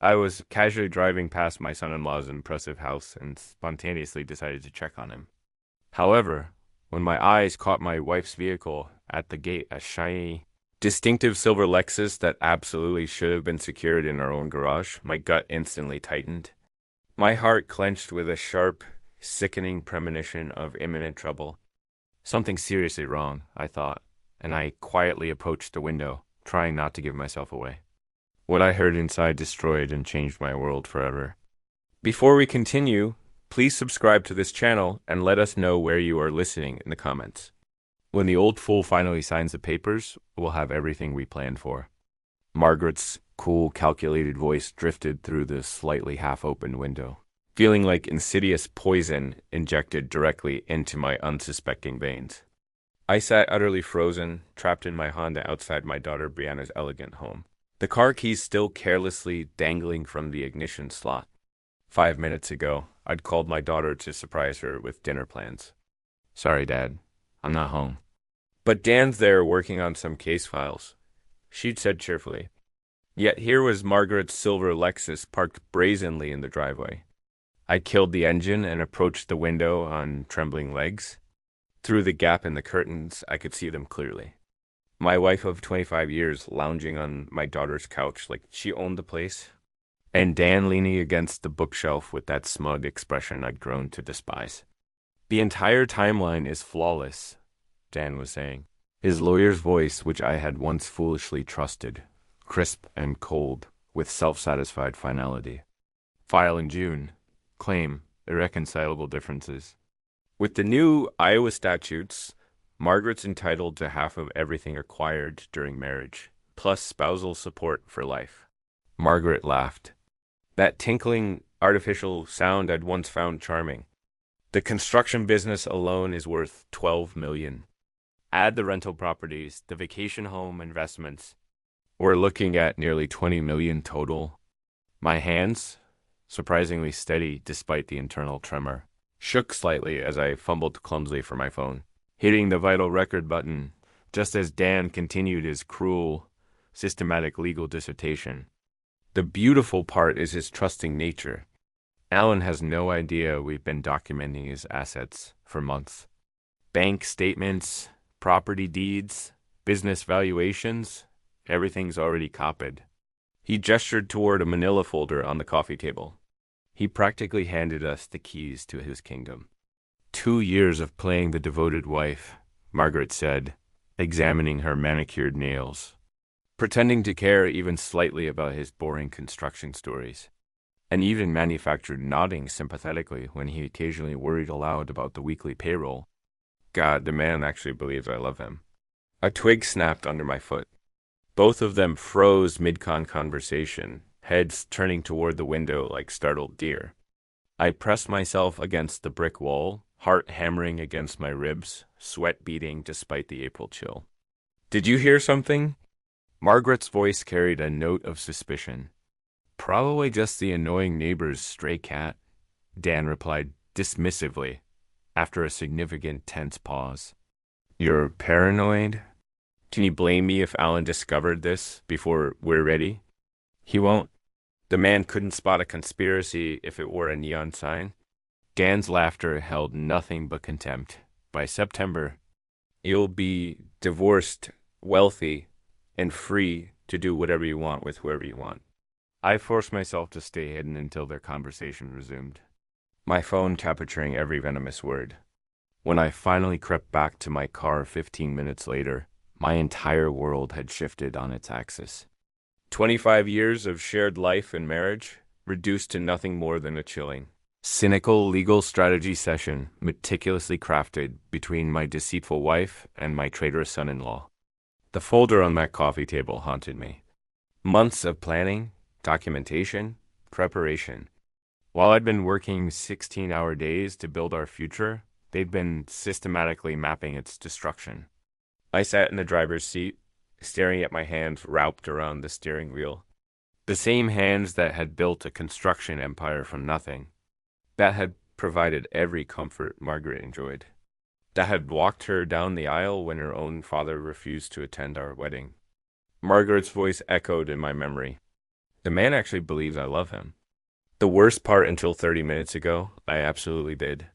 I was casually driving past my son-in-law's impressive house and spontaneously decided to check on him. However, when my eyes caught my wife's vehicle at the gate, a shiny, distinctive silver Lexus that absolutely should have been secured in our own garage, my gut instantly tightened. My heart clenched with a sharp, sickening premonition of imminent trouble. Something seriously wrong, I thought, and I quietly approached the window, trying not to give myself away. What I heard inside destroyed and changed my world forever. Before we continue, please subscribe to this channel and let us know where you are listening in the comments. When the old fool finally signs the papers, we'll have everything we planned for. Margaret's cool, calculated voice drifted through the slightly half-open window, feeling like insidious poison injected directly into my unsuspecting veins. I sat utterly frozen, trapped in my Honda outside my daughter Brianna's elegant home, the car keys still carelessly dangling from the ignition slot. 5 minutes ago, I'd called my daughter to surprise her with dinner plans. Sorry, Dad, I'm not home. But Dan's there working on some case files, she'd said cheerfully. Yet here was Margaret's silver Lexus parked brazenly in the driveway. I killed the engine and approached the window on trembling legs. Through the gap in the curtains, I could see them clearly. My wife of 25 years lounging on my daughter's couch like she owned the place, and Dan leaning against the bookshelf with that smug expression I'd grown to despise. The entire timeline is flawless, Dan was saying, his lawyer's voice, which I had once foolishly trusted, crisp and cold, with self-satisfied finality. File in June. Claim irreconcilable differences. With the new Iowa statutes, Margaret's entitled to half of everything acquired during marriage, plus spousal support for life. Margaret laughed. That tinkling, artificial sound I'd once found charming. The construction business alone is worth $12 million. Add the rental properties, the vacation home investments. We're looking at nearly $20 million total. My hands, surprisingly steady despite the internal tremor, shook slightly as I fumbled clumsily for my phone, hitting the vital record button just as Dan continued his cruel, systematic legal dissertation. The beautiful part is his trusting nature. Alan has no idea we've been documenting his assets for months. Bank statements, property deeds, business valuations, everything's already copied. He gestured toward a manila folder on the coffee table. He practically handed us the keys to his kingdom. 2 years of playing the devoted wife, Margaret said, examining her manicured nails, pretending to care even slightly about his boring construction stories, and even manufactured nodding sympathetically when he occasionally worried aloud about the weekly payroll. God, the man actually believes I love him. A twig snapped under my foot. Both of them froze mid-con conversation, heads turning toward the window like startled deer. I pressed myself against the brick wall, heart hammering against my ribs, sweat beating despite the April chill. Did you hear something? Margaret's voice carried a note of suspicion. Probably just the annoying neighbor's stray cat, Dan replied dismissively, after a significant tense pause. You're paranoid? Can you blame me if Alan discovered this before we're ready? He won't. The man couldn't spot a conspiracy if it wore a neon sign. Dan's laughter held nothing but contempt. By September, you'll be divorced, wealthy, and free to do whatever you want with whoever you want. I forced myself to stay hidden until their conversation resumed, my phone capturing every venomous word. When I finally crept back to my car 15 minutes later, my entire world had shifted on its axis. 25 years of shared life and marriage, reduced to nothing more than a chilling, cynical legal strategy session meticulously crafted between my deceitful wife and my traitorous son-in-law. The folder on that coffee table haunted me. Months of planning, documentation, preparation. While I'd been working 16-hour days to build our future, they'd been systematically mapping its destruction. I sat in the driver's seat, staring at my hands wrapped around the steering wheel. The same hands that had built a construction empire from nothing, that had provided every comfort Margaret enjoyed, that had walked her down the aisle when her own father refused to attend our wedding. Margaret's voice echoed in my memory. The man actually believes I love him. The worst part until 30 minutes ago, I absolutely did.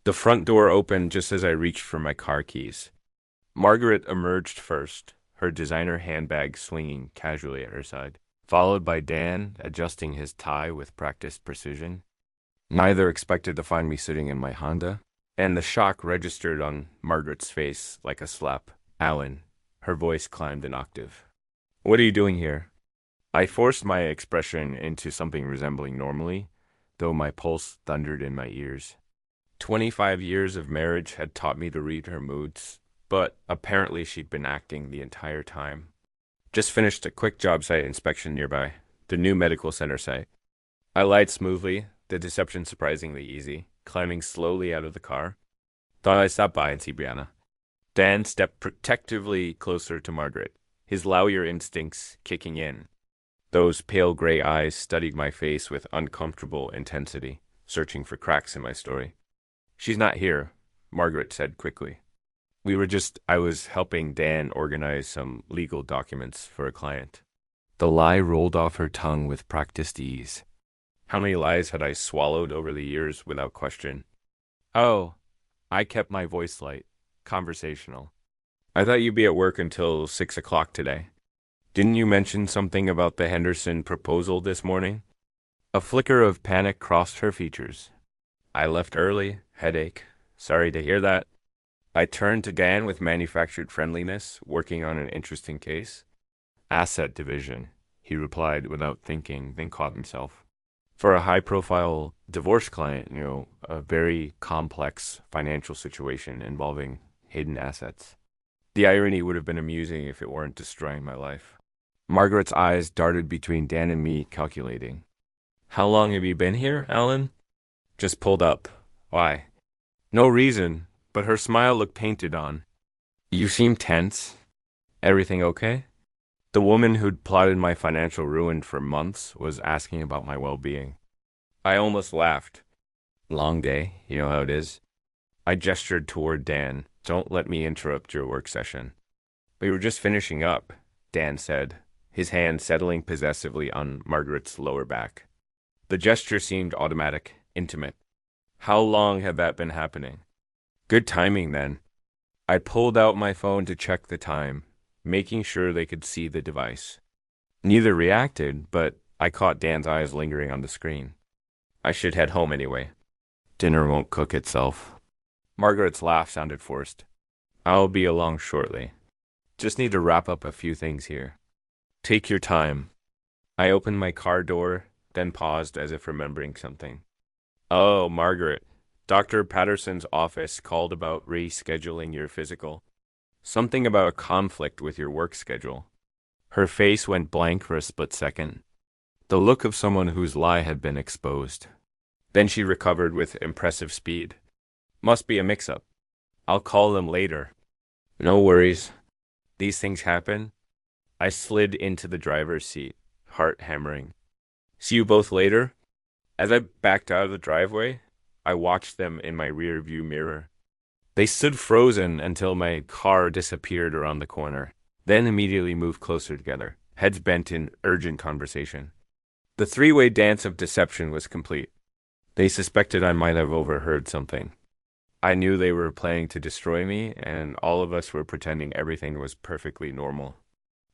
The front door opened just as I reached for my car keys. Margaret emerged first, her designer handbag swinging casually at her side, followed by Dan adjusting his tie with practiced precision. Neither expected to find me sitting in my Honda, and the shock registered on Margaret's face like a slap. Alan, her voice climbed an octave. What are you doing here? I forced my expression into something resembling normally, though my pulse thundered in my ears. 25 years of marriage had taught me to read her moods, but apparently she'd been acting the entire time. Just finished a quick job site inspection nearby, the new medical center site. I lied smoothly, the deception surprisingly easy, climbing slowly out of the car. Thought I'd stop by and see Brianna. Dan stepped protectively closer to Margaret, his lawyer instincts kicking in. Those pale gray eyes studied my face with uncomfortable intensity, searching for cracks in my story. She's not here, Margaret said quickly. I was helping Dan organize some legal documents for a client. The lie rolled off her tongue with practiced ease. How many lies had I swallowed over the years without question? Oh, I kept my voice light, conversational. I thought you'd be at work until 6 o'clock today. Didn't you mention something about the Henderson proposal this morning? A flicker of panic crossed her features. I left early, headache. Sorry to hear that. I turned to Dan with manufactured friendliness, working on an interesting case. Asset division, he replied without thinking, then caught himself. For a high-profile divorce client, a very complex financial situation involving hidden assets. The irony would have been amusing if it weren't destroying my life. Margaret's eyes darted between Dan and me, calculating. How long have you been here, Alan? Just pulled up. Why? No reason, but her smile looked painted on. You seem tense. Everything okay? The woman who'd plotted my financial ruin for months was asking about my well-being. I almost laughed. Long day, you know how it is. I gestured toward Dan. Don't let me interrupt your work session. We were just finishing up, Dan said, his hand settling possessively on Margaret's lower back. The gesture seemed automatic, intimate. How long had that been happening? Good timing, then. I pulled out my phone to check the time, making sure they could see the device. Neither reacted, but I caught Dan's eyes lingering on the screen. I should head home anyway. Dinner won't cook itself. Margaret's laugh sounded forced. I'll be along shortly. Just need to wrap up a few things here. Take your time. I opened my car door, then paused as if remembering something. Oh, Margaret. Dr. Patterson's office called about rescheduling your physical. Something about a conflict with your work schedule. Her face went blank for a split second. The look of someone whose lie had been exposed. Then she recovered with impressive speed. Must be a mix-up. I'll call them later. No worries. These things happen. I slid into the driver's seat, heart hammering. See you both later? As I backed out of the driveway, I watched them in my rear-view mirror. They stood frozen until my car disappeared around the corner, then immediately moved closer together, heads bent in urgent conversation. The three-way dance of deception was complete. They suspected I might have overheard something. I knew they were planning to destroy me, and all of us were pretending everything was perfectly normal.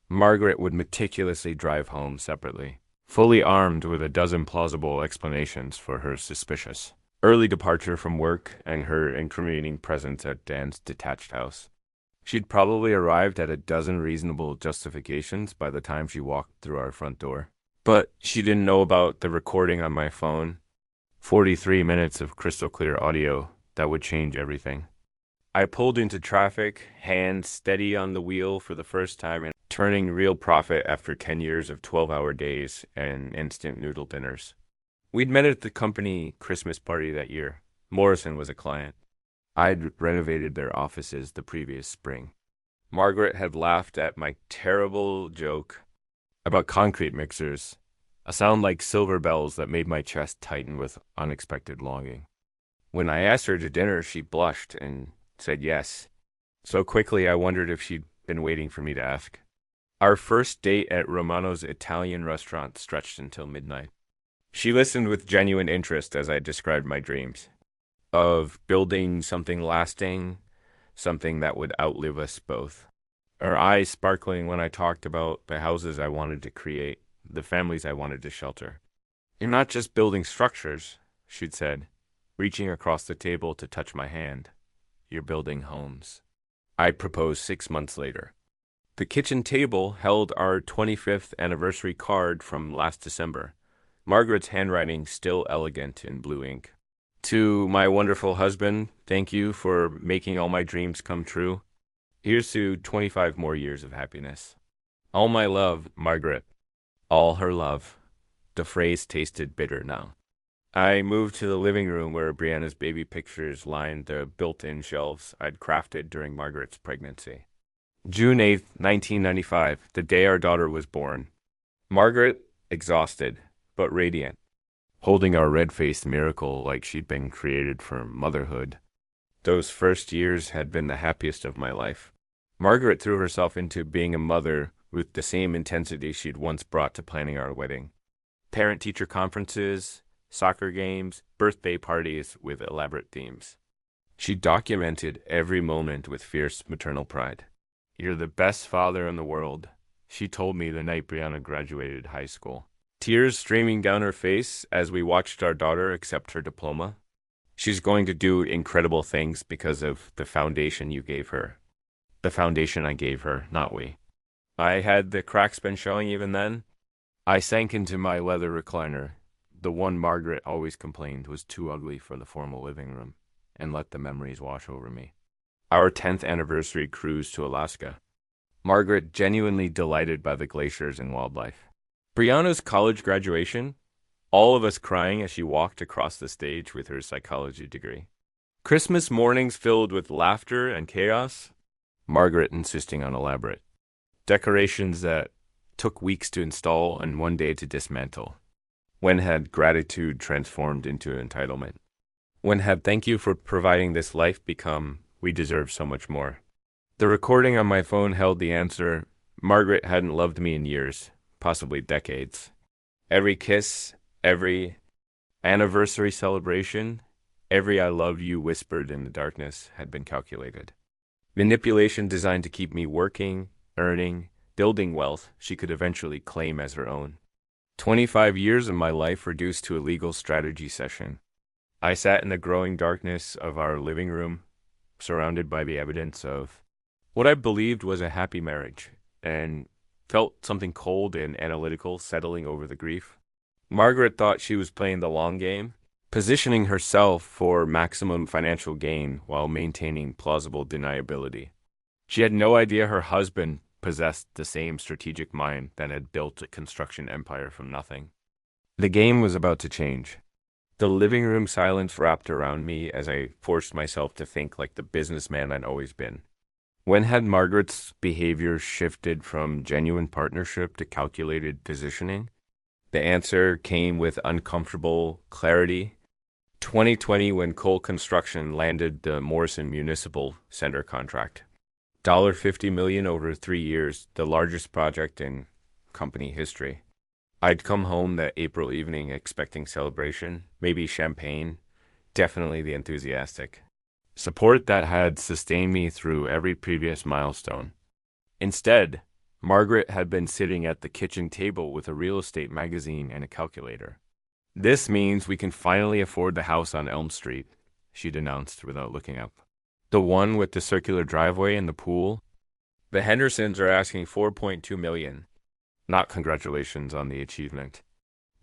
Margaret would meticulously drive home separately, fully armed with a dozen plausible explanations for her suspicious early departure from work and her incriminating presence at Dan's detached house. She'd probably arrived at a dozen reasonable justifications by the time she walked through our front door. But she didn't know about the recording on my phone. 43 minutes of crystal clear audio that would change everything. I pulled into traffic, hands steady on the wheel for the first time, and turning real profit after 10 years of 12-hour days and instant noodle dinners. We'd met at the company Christmas party that year. Morrison was a client. I'd renovated their offices the previous spring. Margaret had laughed at my terrible joke about concrete mixers, a sound like silver bells that made my chest tighten with unexpected longing. When I asked her to dinner, she blushed and said yes. So quickly I wondered if she'd been waiting for me to ask. Our first date at Romano's Italian restaurant stretched until midnight. She listened with genuine interest as I described my dreams of building something lasting, something that would outlive us both. Her eyes sparkling when I talked about the houses I wanted to create, the families I wanted to shelter. You're not just building structures, she'd said, reaching across the table to touch my hand. You're building homes. I proposed 6 months later. The kitchen table held our 25th anniversary card from last December, Margaret's handwriting still elegant in blue ink. To my wonderful husband, thank you for making all my dreams come true. Here's to 25 more years of happiness. All my love, Margaret. All her love. The phrase tasted bitter now. I moved to the living room where Brianna's baby pictures lined the built-in shelves I'd crafted during Margaret's pregnancy. June 8th, 1995, the day our daughter was born. Margaret, exhausted, but radiant, holding our red-faced miracle like she'd been created for motherhood. Those first years had been the happiest of my life. Margaret threw herself into being a mother with the same intensity she'd once brought to planning our wedding. Parent-teacher conferences, soccer games, birthday parties with elaborate themes. She documented every moment with fierce maternal pride. You're the best father in the world, she told me the night Brianna graduated high school. Tears streaming down her face as we watched our daughter accept her diploma. She's going to do incredible things because of the foundation you gave her. The foundation I gave her, not we. I had the cracks been showing even then? I sank into my leather recliner, the one Margaret always complained was too ugly for the formal living room, and let the memories wash over me. Our 10th anniversary cruise to Alaska. Margaret genuinely delighted by the glaciers and wildlife. Brianna's college graduation, all of us crying as she walked across the stage with her psychology degree. Christmas mornings filled with laughter and chaos, Margaret insisting on elaborate. Decorations that took weeks to install and one day to dismantle. When had gratitude transformed into entitlement? When had thank you for providing this life become we deserve so much more? The recording on my phone held the answer, Margaret hadn't loved me in years, possibly decades. Every kiss, every anniversary celebration, every I love you whispered in the darkness had been calculated. Manipulation designed to keep me working, earning, building wealth she could eventually claim as her own. 25 years of my life reduced to a legal strategy session. I sat in the growing darkness of our living room, surrounded by the evidence of what I believed was a happy marriage, and felt something cold and analytical settling over the grief. Margaret thought she was playing the long game, positioning herself for maximum financial gain while maintaining plausible deniability. She had no idea her husband possessed the same strategic mind that had built a construction empire from nothing. The game was about to change. The living room silence wrapped around me as I forced myself to think like the businessman I'd always been. When had Margaret's behavior shifted from genuine partnership to calculated positioning? The answer came with uncomfortable clarity. 2020, when Cole Construction landed the Morrison Municipal Center contract. $50 million over 3 years, the largest project in company history. I'd come home that April evening expecting celebration, maybe champagne, definitely the enthusiastic. Support that had sustained me through every previous milestone. Instead, Margaret had been sitting at the kitchen table with a real estate magazine and a calculator. This means we can finally afford the house on Elm Street, she'd announced without looking up. The one with the circular driveway and the pool. The Hendersons are asking $4.2 million. Not congratulations on the achievement.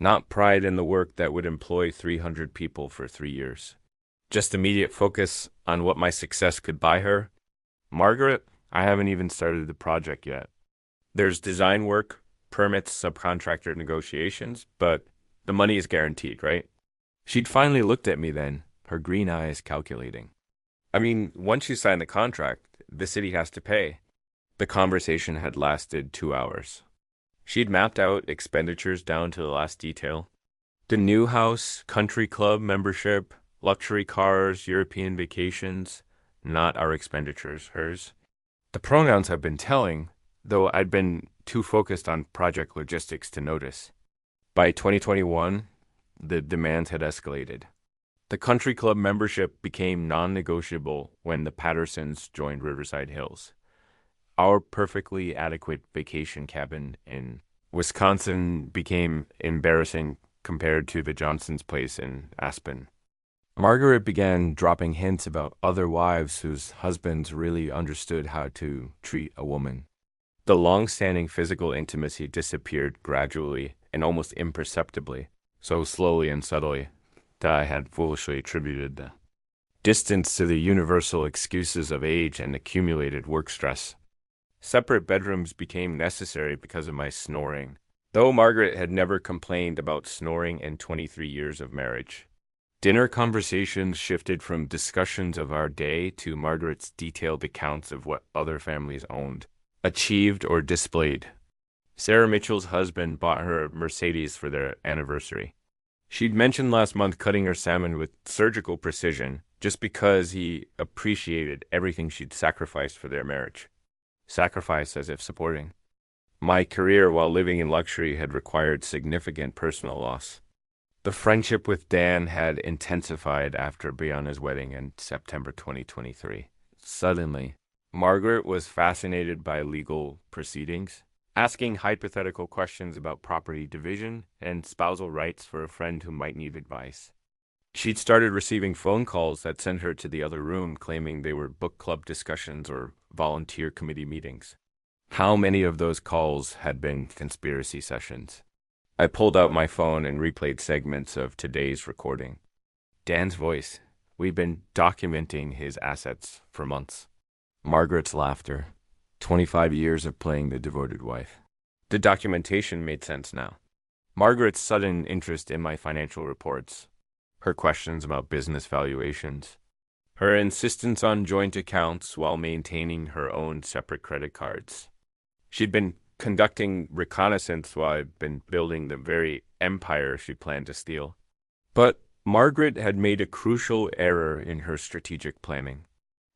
Not pride in the work that would employ 300 people for 3 years. Just immediate focus on what my success could buy her. Margaret, I haven't even started the project yet. There's design work, permits, subcontractor negotiations, but the money is guaranteed, right? She'd finally looked at me then, her green eyes calculating. I mean, once you sign the contract, the city has to pay. The conversation had lasted 2 hours. She'd mapped out expenditures down to the last detail. The new house, country club membership, luxury cars, European vacations, not our expenditures, hers. The pronouns have been telling, though I'd been too focused on project logistics to notice. By 2021, the demands had escalated. The country club membership became non-negotiable when the Pattersons joined Riverside Hills. Our perfectly adequate vacation cabin in Wisconsin became embarrassing compared to the Johnsons' place in Aspen. Margaret began dropping hints about other wives whose husbands really understood how to treat a woman. The long-standing physical intimacy disappeared gradually and almost imperceptibly, so slowly and subtly that I had foolishly attributed the distance to the universal excuses of age and accumulated work stress. Separate bedrooms became necessary because of my snoring, though Margaret had never complained about snoring in 23 years of marriage. Dinner conversations shifted from discussions of our day to Margaret's detailed accounts of what other families owned, achieved, or displayed. Sarah Mitchell's husband bought her a Mercedes for their anniversary. She'd mentioned last month cutting her salmon with surgical precision just because he appreciated everything she'd sacrificed for their marriage. Sacrifice as if supporting. My career while living in luxury had required significant personal loss. The friendship with Dan had intensified after Brianna's wedding in September 2023. Suddenly, Margaret was fascinated by legal proceedings, asking hypothetical questions about property division and spousal rights for a friend who might need advice. She'd started receiving phone calls that sent her to the other room claiming they were book club discussions or volunteer committee meetings. How many of those calls had been conspiracy sessions? I pulled out my phone and replayed segments of today's recording. Dan's voice. We'd been documenting his assets for months. Margaret's laughter. 25 years of playing the devoted wife. The documentation made sense now. Margaret's sudden interest in my financial reports. Her questions about business valuations. Her insistence on joint accounts while maintaining her own separate credit cards. She'd been conducting reconnaissance while I'd been building the very empire she planned to steal. But Margaret had made a crucial error in her strategic planning.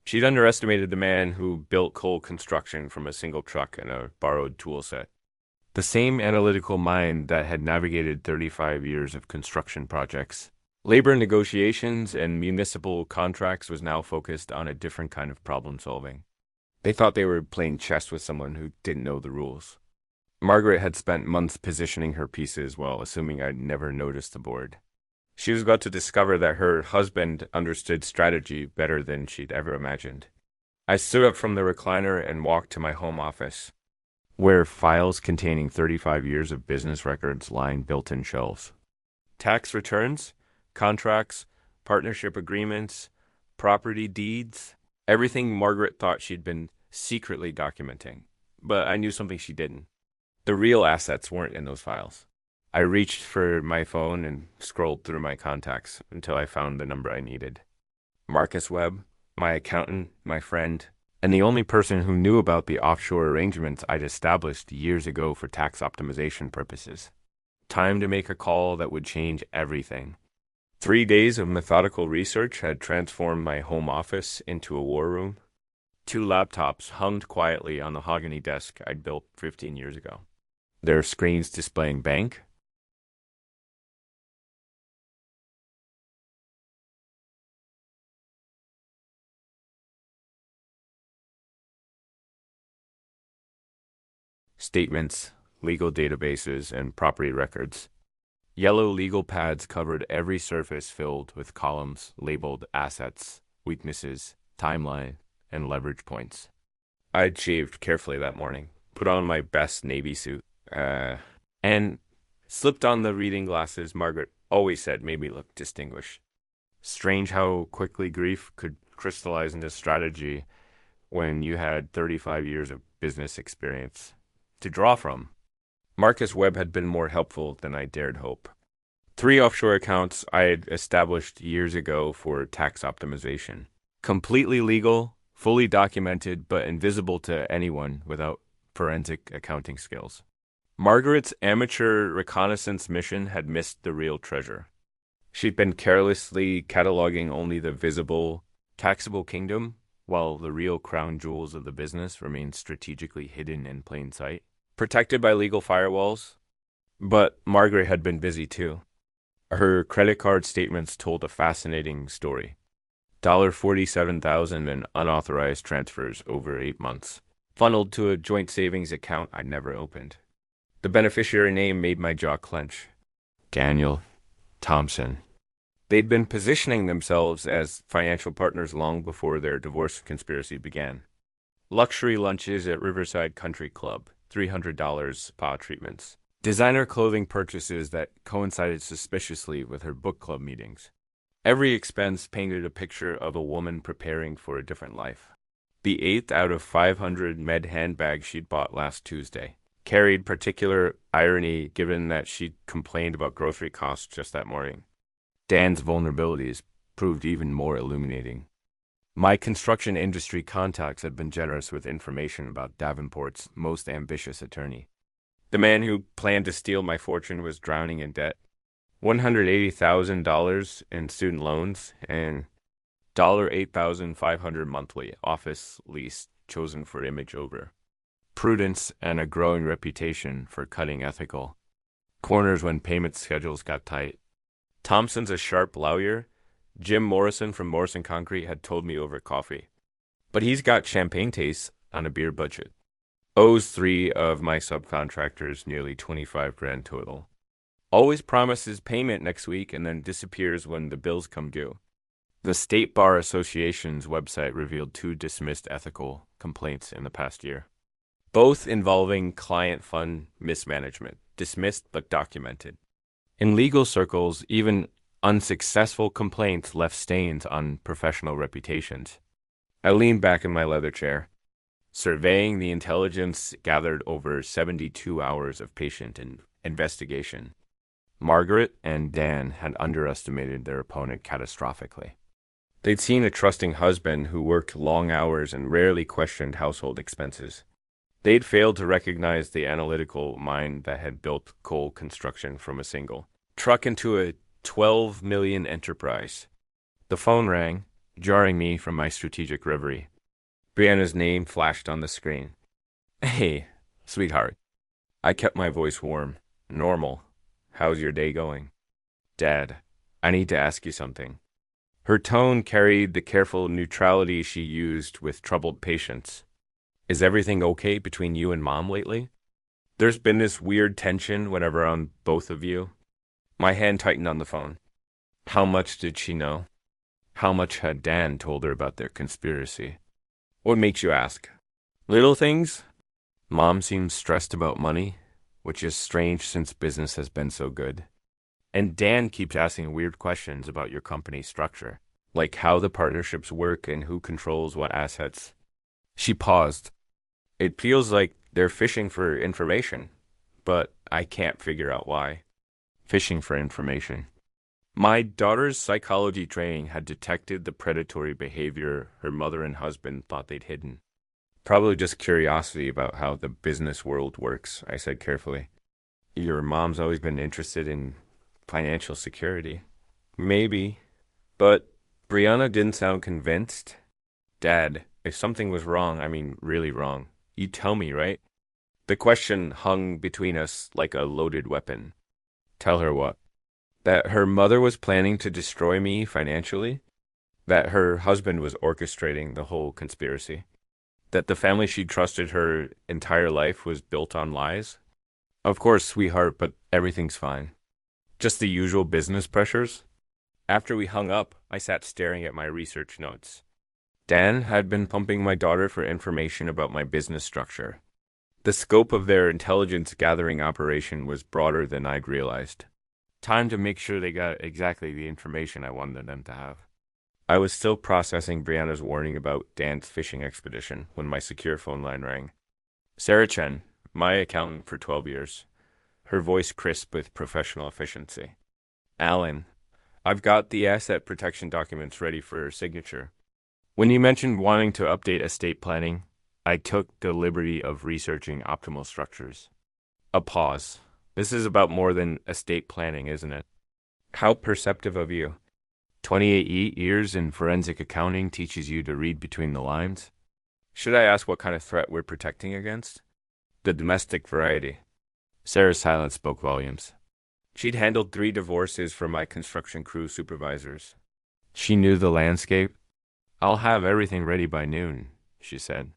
She'd underestimated the man who built coal construction from a single truck and a borrowed tool set. The same analytical mind that had navigated 35 years of construction projects, labor negotiations, and municipal contracts was now focused on a different kind of problem solving. They thought they were playing chess with someone who didn't know the rules. Margaret had spent months positioning her pieces while assuming I'd never noticed the board. She was about to discover that her husband understood strategy better than she'd ever imagined. I stood up from the recliner and walked to my home office, where files containing 35 years of business records lined built-in shelves. Tax returns, contracts, partnership agreements, property deeds, everything Margaret thought she'd been secretly documenting. But I knew something she didn't. The real assets weren't in those files. I reached for my phone and scrolled through my contacts until I found the number I needed. Marcus Webb, my accountant, my friend, and the only person who knew about the offshore arrangements I'd established years ago for tax optimization purposes. Time to make a call that would change everything. 3 days of methodical research had transformed my home office into a war room. 2 laptops hung quietly on the mahogany desk I'd built 15 years ago. Their screens displaying bank, statements, legal databases, and property records. Yellow legal pads covered every surface filled with columns labeled assets, weaknesses, timeline, and leverage points. I'd shaved carefully that morning, put on my best Navy suit, and slipped on the reading glasses Margaret always said made me look distinguished. Strange how quickly grief could crystallize into strategy when you had 35 years of business experience to draw from. Marcus Webb had been more helpful than I dared hope. 3 offshore accounts I had established years ago for tax optimization. Completely legal, fully documented, but invisible to anyone without forensic accounting skills. Margaret's amateur reconnaissance mission had missed the real treasure. She'd been carelessly cataloging only the visible, taxable kingdom, while the real crown jewels of the business remained strategically hidden in plain sight. protected by legal firewalls. But Margaret had been busy too. Her credit card statements told a fascinating story. $47,000 in unauthorized transfers over 8 months, funneled to a joint savings account I never opened. The beneficiary name made my jaw clench. Daniel Thompson. They'd been positioning themselves as financial partners long before their divorce conspiracy began. Luxury lunches at Riverside Country Club, $300 spa treatments. Designer clothing purchases that coincided suspiciously with her book club meetings. Every expense painted a picture of a woman preparing for a different life. The 8th out of 500 med handbags she'd bought last Tuesday carried particular irony given that she'd complained about grocery costs just that morning. Dan's vulnerabilities proved even more illuminating. My construction industry contacts had been generous with information about Davenport's most ambitious attorney. The man who planned to steal my fortune was drowning in debt. $180,000 in student loans and $8,500 monthly office lease chosen for image over. Prudence and a growing reputation for cutting ethical corners when payment schedules got tight. Thompson's a sharp lawyer. Jim Morrison from Morrison Concrete had told me over coffee. But he's got champagne tastes on a beer budget. Owes 3 of my subcontractors nearly 25 grand total. Always promises payment next week and then disappears when the bills come due. The State Bar Association's website revealed 2 dismissed ethical complaints in the past year, both involving client fund mismanagement, dismissed but documented. In legal circles, even unsuccessful complaints left stains on professional reputations. I leaned back in my leather chair, surveying the intelligence gathered over 72 hours of patient investigation. Margaret and Dan had underestimated their opponent catastrophically. They'd seen a trusting husband who worked long hours and rarely questioned household expenses. They'd failed to recognize the analytical mind that had built coal construction from a single truck into a 12 million enterprise. The phone rang, jarring me from my strategic reverie. Brianna's name flashed on the screen. Hey, sweetheart. I kept my voice warm, normal. How's your day going? Dad, I need to ask you something. Her tone carried the careful neutrality she used with troubled patients. Is everything okay between you and Mom lately? There's been this weird tension whenever I'm both of you. My hand tightened on the phone. How much did she know? How much had Dan told her about their conspiracy? What makes you ask? Little things? Mom seems stressed about money, which is strange since business has been so good. And Dan keeps asking weird questions about your company structure, like how the partnerships work and who controls what assets. She paused. It feels like they're fishing for information, but I can't figure out why. Fishing for information. My daughter's psychology training had detected the predatory behavior her mother and husband thought they'd hidden. Probably just curiosity about how the business world works, I said carefully. Your mom's always been interested in financial security. Maybe. But Brianna didn't sound convinced. Dad, if something was wrong, I mean really wrong, you'd tell me, right? The question hung between us like a loaded weapon. Tell her what? That her mother was planning to destroy me financially? That her husband was orchestrating the whole conspiracy? That the family she trusted her entire life was built on lies? Of course, sweetheart, but everything's fine. Just the usual business pressures? After we hung up, I sat staring at my research notes. Dan had been pumping my daughter for information about my business structure. The scope of their intelligence gathering operation was broader than I'd realized. Time to make sure they got exactly the information I wanted them to have. I was still processing Brianna's warning about Dan's fishing expedition when my secure phone line rang. Sarah Chen, my accountant for 12 years. Her voice crisp with professional efficiency. Alan, I've got the asset protection documents ready for signature. When you mentioned wanting to update estate planning, I took the liberty of researching optimal structures. A pause. This is about more than estate planning, isn't it? How perceptive of you. 28 years in forensic accounting teaches you to read between the lines. Should I ask what kind of threat we're protecting against? the domestic variety. Sarah's silence spoke volumes. She'd handled 3 divorces for my construction crew supervisors. She knew the landscape. I'll have everything ready by noon, she said.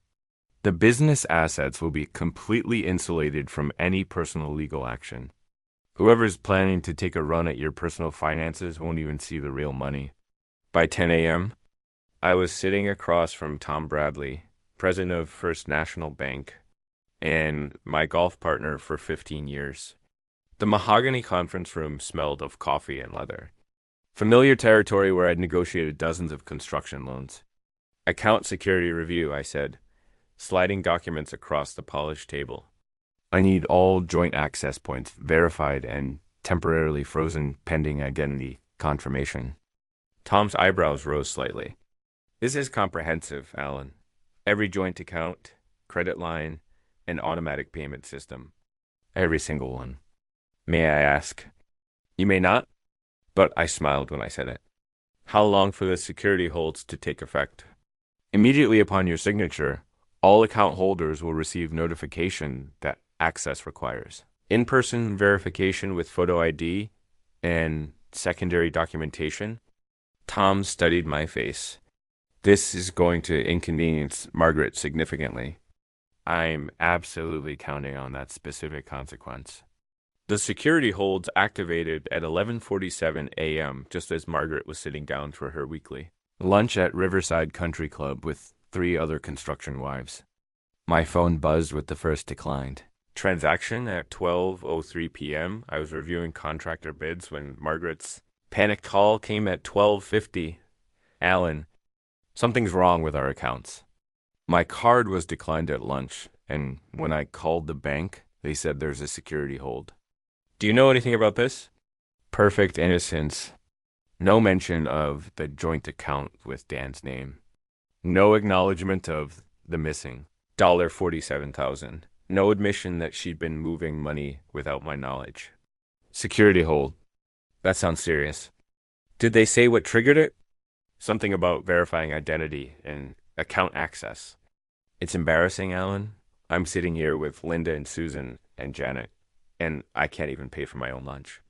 The business assets will be completely insulated from any personal legal action. Whoever's planning to take a run at your personal finances won't even see the real money. By 10 a.m., I was sitting across from Tom Bradley, president of First National Bank, and my golf partner for 15 years. The mahogany conference room smelled of coffee and leather. Familiar territory where I'd negotiated dozens of construction loans. Account security review, I said, sliding documents across the polished table. I need all joint access points verified and temporarily frozen pending identity confirmation. Tom's eyebrows rose slightly. This is comprehensive, Alan. Every joint account, credit line, and automatic payment system. Every single one. May I ask? You may not, but I smiled when I said it. How long for the security holds to take effect? Immediately upon your signature, all account holders will receive notification that access requires in-person verification with photo ID and secondary documentation. Tom studied my face. This is going to inconvenience Margaret significantly. I'm absolutely counting on that specific consequence. The security holds activated at 11:47 a.m. just as Margaret was sitting down for her weekly lunch at Riverside Country Club with 3 other construction wives. My phone buzzed with the first declined. Transaction at 12:03 p.m. I was reviewing contractor bids when Margaret's panicked call came at 12:50. Alan, something's wrong with our accounts. My card was declined at lunch, and when I called the bank, they said there's a security hold. Do you know anything about this? Perfect innocence. No mention of the joint account with Dan's name. No acknowledgement of the missing $47,000. No admission that she'd been moving money without my knowledge. Security hold. That sounds serious. Did they say what triggered it? Something about verifying identity and account access. It's embarrassing, Alan. I'm sitting here with Linda and Susan and Janet, and I can't even pay for my own lunch.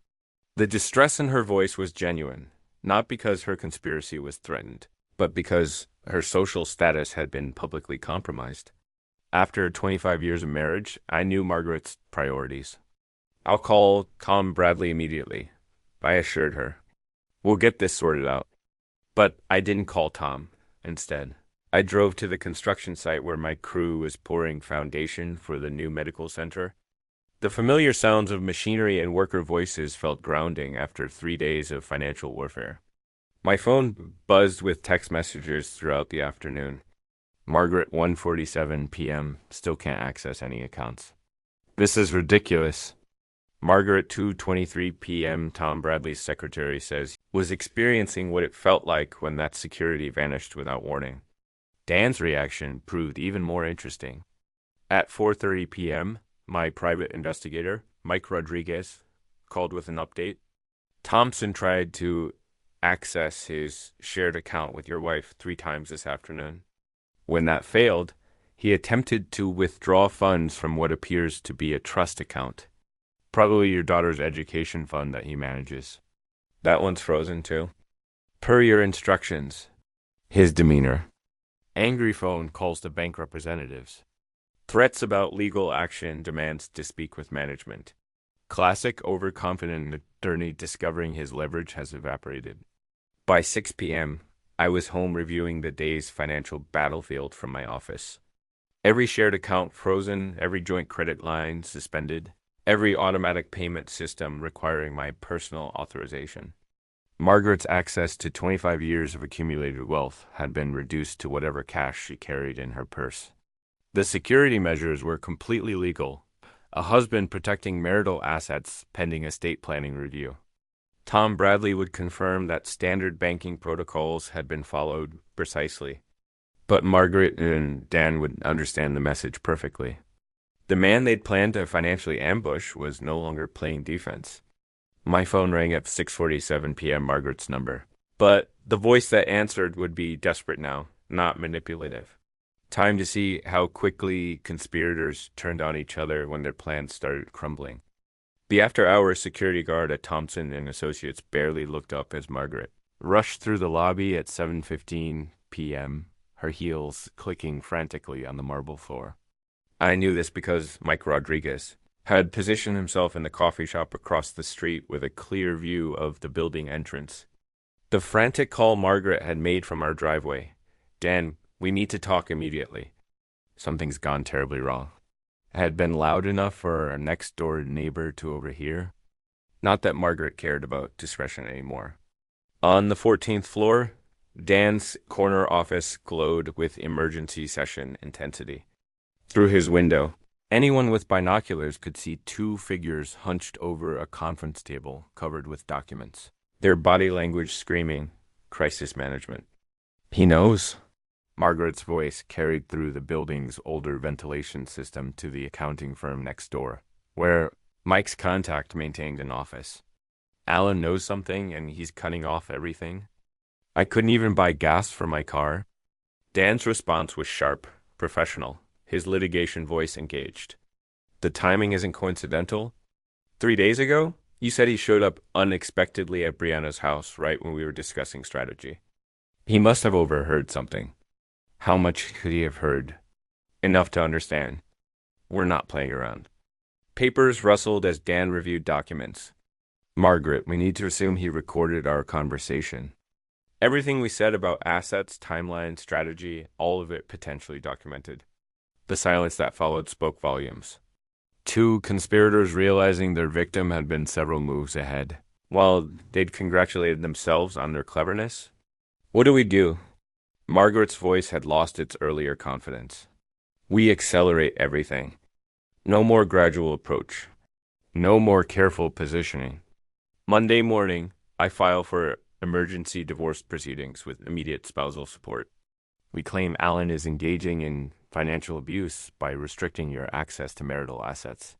The distress in her voice was genuine, not because her conspiracy was threatened, but because her social status had been publicly compromised. After 25 years of marriage, I knew Margaret's priorities. I'll call Tom Bradley immediately, I assured her. We'll get this sorted out. But I didn't call Tom. Instead, I drove to the construction site where my crew was pouring foundation for the new medical center. The familiar sounds of machinery and worker voices felt grounding after 3 days of financial warfare. My phone buzzed with text messages throughout the afternoon. Margaret, 1:47 p.m., still can't access any accounts. This is ridiculous. Margaret, 2:23 p.m., Tom Bradley's secretary says, was experiencing what it felt like when that security vanished without warning. Dan's reaction proved even more interesting. At 4:30 p.m., my private investigator, Mike Rodriguez, called with an update. Thompson tried to access his shared account with your wife 3 times this afternoon. When that failed, he attempted to withdraw funds from what appears to be a trust account. Probably your daughter's education fund that he manages. That one's frozen too. Per your instructions. His demeanor. Angry phone calls to bank representatives. Threats about legal action, demands to speak with management. Classic overconfident attorney discovering his leverage has evaporated. By 6 p.m., I was home reviewing the day's financial battlefield from my office. Every shared account frozen, every joint credit line suspended, every automatic payment system requiring my personal authorization. Margaret's access to 25 years of accumulated wealth had been reduced to whatever cash she carried in her purse. The security measures were completely legal, a husband protecting marital assets pending estate planning review. Tom Bradley would confirm that standard banking protocols had been followed precisely. But Margaret and Dan would understand the message perfectly. The man they'd planned to financially ambush was no longer playing defense. My phone rang at 6:47 p.m., Margaret's number. But the voice that answered would be desperate now, not manipulative. Time to see how quickly conspirators turned on each other when their plans started crumbling. The after-hours security guard at Thompson and Associates barely looked up as Margaret rushed through the lobby at 7:15 p.m., her heels clicking frantically on the marble floor. I knew this because Mike Rodriguez had positioned himself in the coffee shop across the street with a clear view of the building entrance. The frantic call Margaret had made from our driveway. Dan, we need to talk immediately. Something's gone terribly wrong. Had been loud enough for our next-door neighbor to overhear. Not that Margaret cared about discretion anymore. On the 14th floor, Dan's corner office glowed with emergency session intensity. Through his window, anyone with binoculars could see two figures hunched over a conference table covered with documents, their body language screaming, crisis management. He knows. Margaret's voice carried through the building's older ventilation system to the accounting firm next door, where Mike's contact maintained an office. Alan knows something, and he's cutting off everything. I couldn't even buy gas for my car. Dan's response was sharp, professional, his litigation voice engaged. The timing isn't coincidental. 3 days ago, you said he showed up unexpectedly at Brianna's house right when we were discussing strategy. He must have overheard something. How much could he have heard? Enough to understand. We're not playing around. Papers rustled as Dan reviewed documents. Margaret, we need to assume he recorded our conversation. Everything we said about assets, timeline, strategy, all of it potentially documented. The silence that followed spoke volumes. Two conspirators realizing their victim had been several moves ahead, while they'd congratulated themselves on their cleverness. What do we do? Margaret's voice had lost its earlier confidence. We accelerate everything. No more gradual approach. No more careful positioning. Monday morning, I file for emergency divorce proceedings with immediate spousal support. We claim Alan is engaging in financial abuse by restricting your access to marital assets.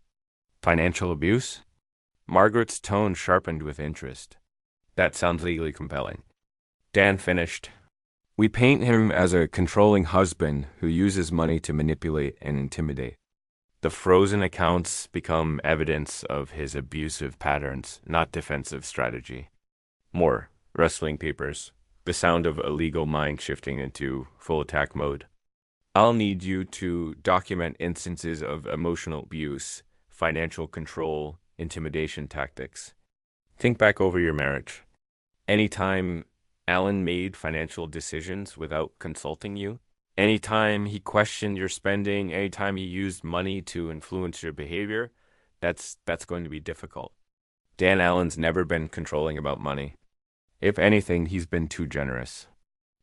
Financial abuse? Margaret's tone sharpened with interest. That sounds legally compelling. Dan finished. We paint him as a controlling husband who uses money to manipulate and intimidate. The frozen accounts become evidence of his abusive patterns, not defensive strategy. More wrestling papers, the sound of a legal mind shifting into full attack mode. I'll need you to document instances of emotional abuse, financial control, intimidation tactics. Think back over your marriage. Anytime Alan made financial decisions without consulting you, anytime he questioned your spending, anytime he used money to influence your behavior, that's going to be difficult. Dan Allen's never been controlling about money. If anything, he's been too generous.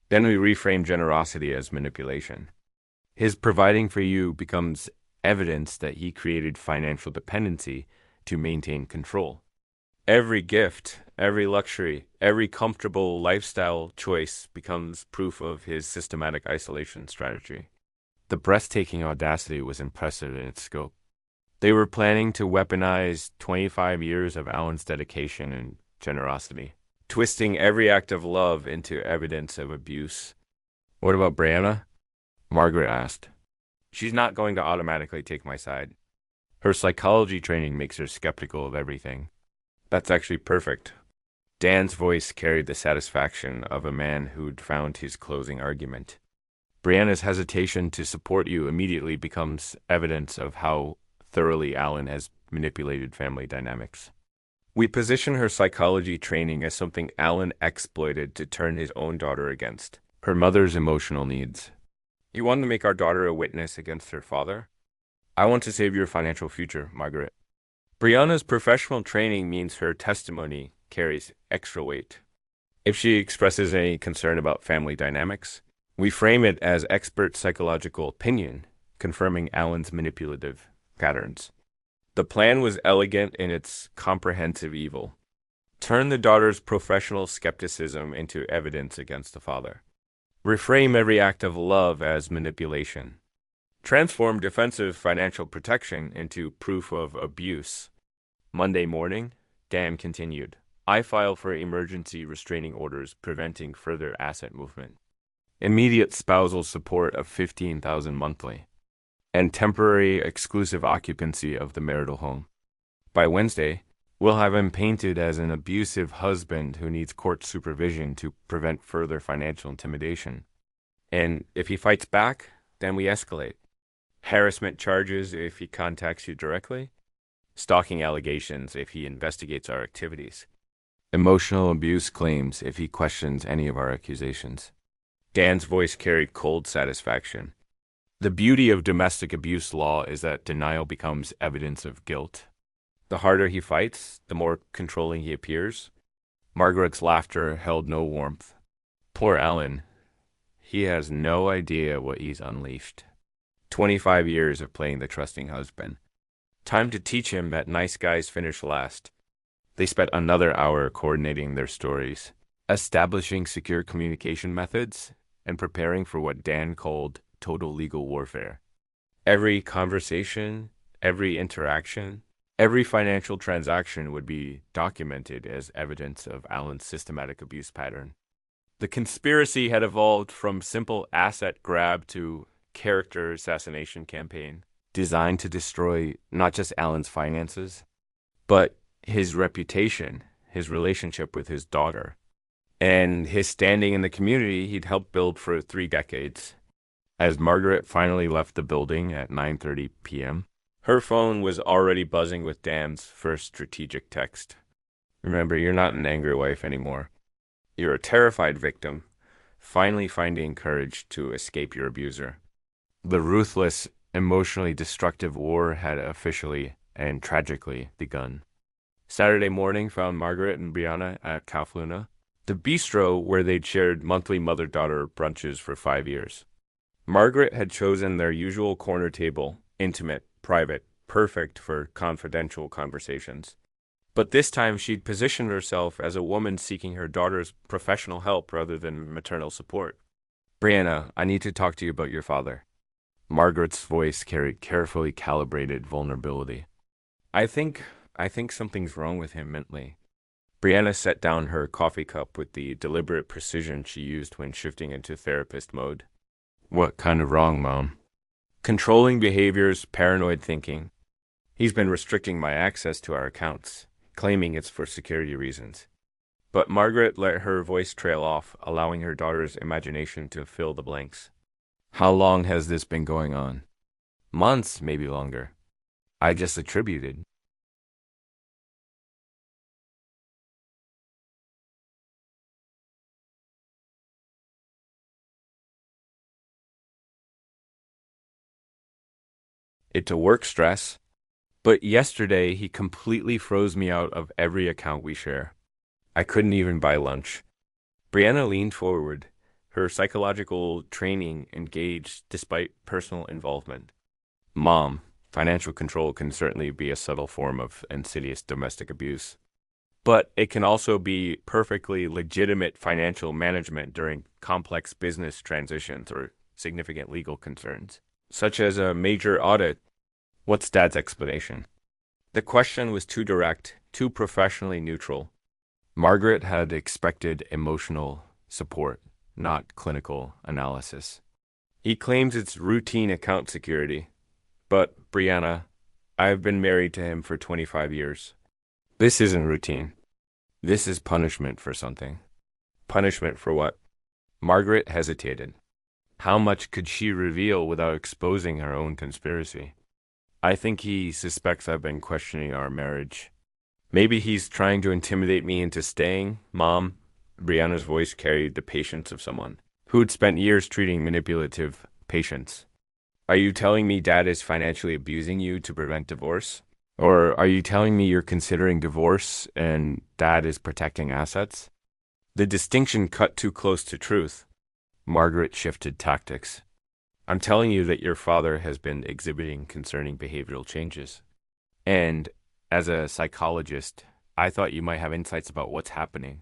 Then we reframe generosity as manipulation. His providing for you becomes evidence that he created financial dependency to maintain control. Every gift, every luxury, every comfortable lifestyle choice becomes proof of his systematic isolation strategy. The breathtaking audacity was impressive in its scope. They were planning to weaponize 25 years of Alan's dedication and generosity, twisting every act of love into evidence of abuse. What about Brianna? Margaret asked. She's not going to automatically take my side. Her psychology training makes her skeptical of everything. That's actually perfect. Dan's voice carried the satisfaction of a man who'd found his closing argument. Brianna's hesitation to support you immediately becomes evidence of how thoroughly Alan has manipulated family dynamics. We position her psychology training as something Alan exploited to turn his own daughter against her mother's emotional needs. You want to make our daughter a witness against her father? I want to save your financial future, Margaret. Brianna's professional training means her testimony carries extra weight. If she expresses any concern about family dynamics, we frame it as expert psychological opinion, confirming Alan's manipulative patterns. The plan was elegant in its comprehensive evil. Turn the daughter's professional skepticism into evidence against the father. Reframe every act of love as manipulation. Transform defensive financial protection into proof of abuse. Monday morning, Dan continued. I file for emergency restraining orders preventing further asset movement. immediate spousal support of $15,000 monthly, and temporary exclusive occupancy of the marital home. By Wednesday, we'll have him painted as an abusive husband who needs court supervision to prevent further financial intimidation. And if he fights back, then we escalate. Harassment charges if he contacts you directly, stalking allegations if he investigates our activities, emotional abuse claims if he questions any of our accusations. Dan's voice carried cold satisfaction. The beauty of domestic abuse law is that denial becomes evidence of guilt. The harder he fights, the more controlling he appears. Margaret's laughter held no warmth. Poor Alan. He has no idea what he's unleashed. 25 years of playing the trusting husband. Time to teach him that nice guys finish last. They spent another hour coordinating their stories, establishing secure communication methods, and preparing for what Dan called total legal warfare. Every conversation, every interaction, every financial transaction would be documented as evidence of Alan's systematic abuse pattern. The conspiracy had evolved from simple asset grab to character assassination campaign designed to destroy not just Alan's finances, but his reputation, his relationship with his daughter, and his standing in the community he'd helped build for 3 decades. As Margaret finally left the building at 9:30 p.m., her phone was already buzzing with Dan's first strategic text. Remember, you're not an angry wife anymore. You're a terrified victim, finally finding courage to escape your abuser. The ruthless, emotionally destructive war had officially and tragically begun. Saturday morning found Margaret and Brianna at Kaufluna, the bistro where they'd shared monthly mother-daughter brunches for 5 years. Margaret had chosen their usual corner table, intimate, private, perfect for confidential conversations. But this time she'd positioned herself as a woman seeking her daughter's professional help rather than maternal support. Brianna, I need to talk to you about your father. Margaret's voice carried carefully calibrated vulnerability. I think something's wrong with him mentally. Brianna set down her coffee cup with the deliberate precision she used when shifting into therapist mode. What kind of wrong, Mom? Controlling behaviors, paranoid thinking. He's been restricting my access to our accounts, claiming it's for security reasons. But Margaret let her voice trail off, allowing her daughter's imagination to fill the blanks. How long has this been going on? Months, maybe longer. I just attributed. It to work stress. But yesterday, he completely froze me out of every account we share. I couldn't even buy lunch. Brianna leaned forward, her psychological training engaged despite personal involvement. Mom, financial control can certainly be a subtle form of insidious domestic abuse. But it can also be perfectly legitimate financial management during complex business transitions or significant legal concerns, such as a major audit. What's Dad's explanation? The question was too direct, too professionally neutral. Margaret had expected emotional support, not clinical analysis. He claims it's routine account security. But, Brianna, I've been married to him for 25 years. This isn't routine. This is punishment for something. Punishment for what? Margaret hesitated. How much could she reveal without exposing her own conspiracy? I think he suspects I've been questioning our marriage. Maybe he's trying to intimidate me into staying, Mom. Brianna's voice carried the patience of someone who'd spent years treating manipulative patients. Are you telling me Dad is financially abusing you to prevent divorce? Or are you telling me you're considering divorce and Dad is protecting assets? The distinction cut too close to truth. Margaret shifted tactics. I'm telling you that your father has been exhibiting concerning behavioral changes. And as a psychologist, I thought you might have insights about what's happening.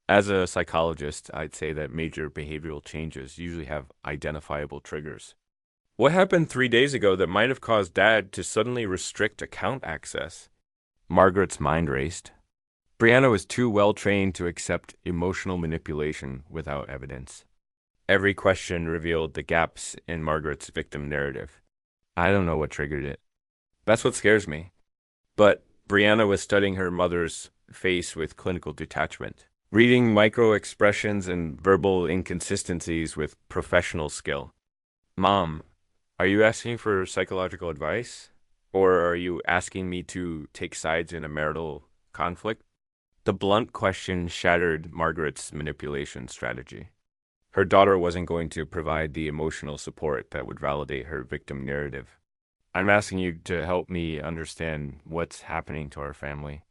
As a psychologist, I'd say that major behavioral changes usually have identifiable triggers. What happened 3 days ago that might have caused Dad to suddenly restrict account access? Margaret's mind raced. Brianna was too well trained to accept emotional manipulation without evidence. Every question revealed the gaps in Margaret's victim narrative. I don't know what triggered it. That's what scares me. But Brianna was studying her mother's face with clinical detachment, reading micro expressions and verbal inconsistencies with professional skill. Mom, are you asking for psychological advice? Or are you asking me to take sides in a marital conflict? The blunt question shattered Margaret's manipulation strategy. Her daughter wasn't going to provide the emotional support that would validate her victim narrative. I'm asking you to help me understand what's happening to our family.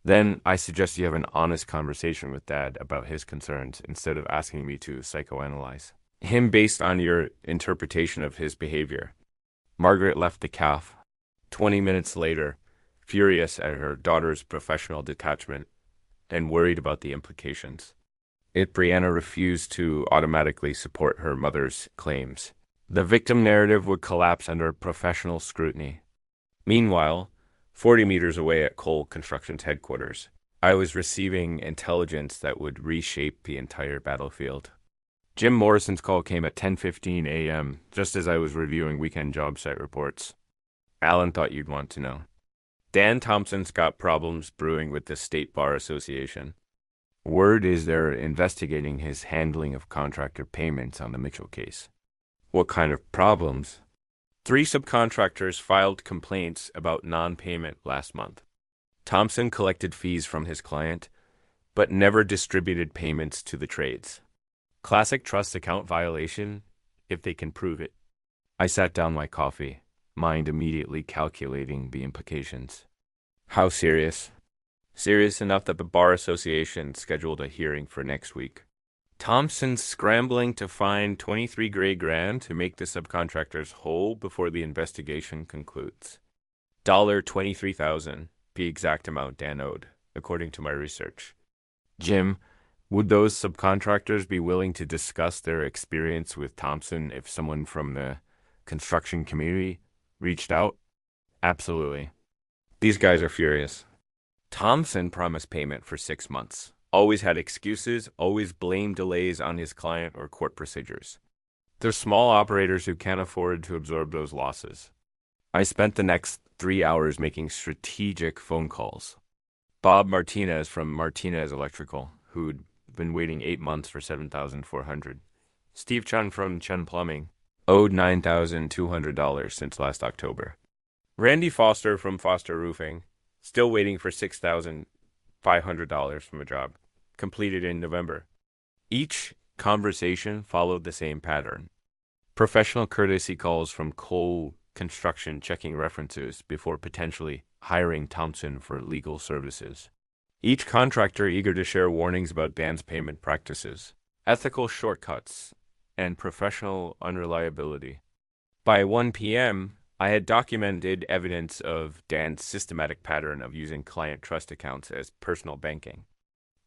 Then I suggest you have an honest conversation with Dad about his concerns instead of asking me to psychoanalyze him based on your interpretation of his behavior. Margaret left the calf. 20 minutes later, furious at her daughter's professional detachment and worried about the implications. Brianna refused to automatically support her mother's claims. The victim narrative would collapse under professional scrutiny. Meanwhile, 40 meters away at Cole Construction's headquarters, I was receiving intelligence that would reshape the entire battlefield. Jim Morrison's call came at 10:15 a.m., just as I was reviewing weekend job site reports. Alan thought you'd want to know. Dan Thompson's got problems brewing with the State Bar Association. Word is they're investigating his handling of contractor payments on the Mitchell case. What kind of problems? 3 subcontractors filed complaints about non-payment last month. Thompson collected fees from his client, but never distributed payments to the trades. Classic trust account violation, if they can prove it. I sat down my coffee, mind immediately calculating the implications. How serious? Serious enough that the Bar Association scheduled a hearing for next week. Thompson's scrambling to find 23 gray grand to make the subcontractors whole before the investigation concludes. $23,000, the exact amount Dan owed, according to my research. Jim, would those subcontractors be willing to discuss their experience with Thompson if someone from the construction community reached out? Absolutely. These guys are furious. Thompson promised payment for 6 months. Always had excuses, always blamed delays on his client or court procedures. They're small operators who can't afford to absorb those losses. I spent the next 3 hours making strategic phone calls. Bob Martinez from Martinez Electrical, who'd been waiting 8 months for $7,400. Steve Chun from Chun Plumbing, owed $9,200 since last October. Randy Foster from Foster Roofing, still waiting for $6,500 from a job, completed in November. Each conversation followed the same pattern. Professional courtesy calls from Cole Construction checking references before potentially hiring Thompson for legal services. Each contractor eager to share warnings about Dan's payment practices, ethical shortcuts, and professional unreliability. By 1 p.m., I had documented evidence of Dan's systematic pattern of using client trust accounts as personal banking,